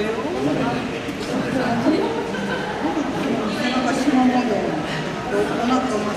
よ。なんか縞模様のお腹が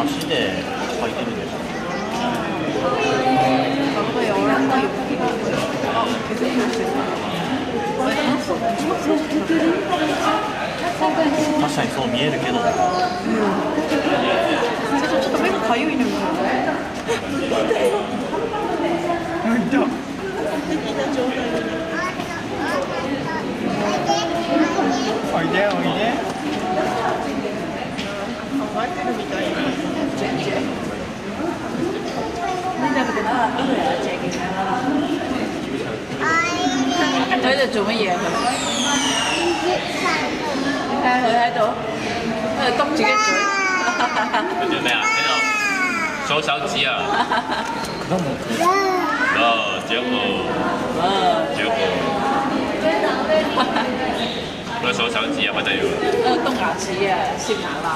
足で書いてるでしょ。確かにそう見えるけど。ちょっと目がかゆいのよ。おいでおいで。考えてるみたいな。佢喺度做乜嘢啊？佢喺度篤自己嘴。佢做咩啊？喺度數手指啊！結果佢數手指啊，不得了。篤牙齒啊，攝牙啦。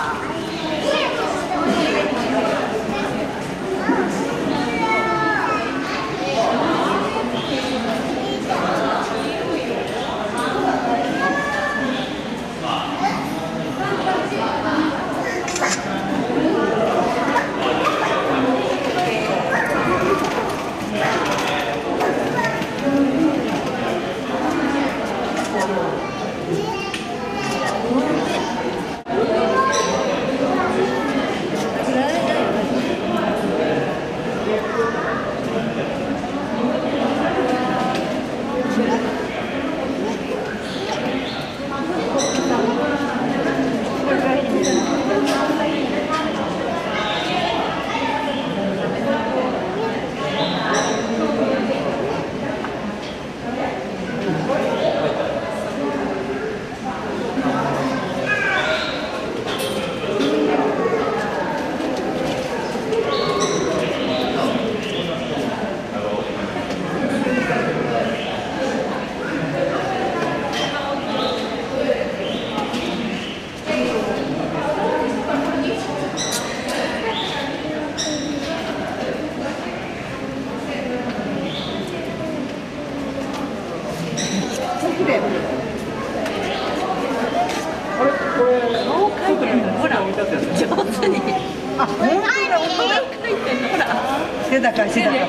手だから手だから。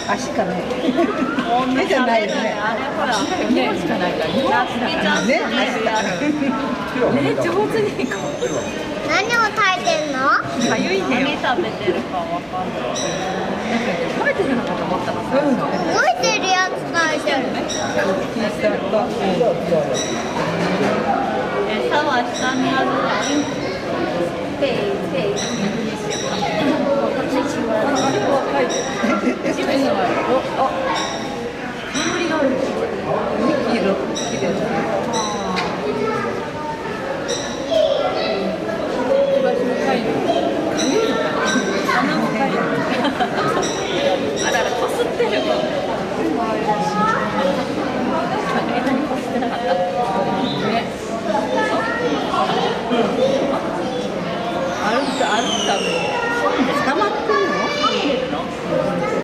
足かね。手じゃないよね。ねしかないからね。上手にこう。何を炊いてんの？かゆいんだよ。何食べてるかわかんない。食べてるのかと思ったの。動いてるやつ炊いてる。餌は下にあるから。ペイペイ。煙がある。2キロ。あらら、こすってる。枝にこすってなかった。ね。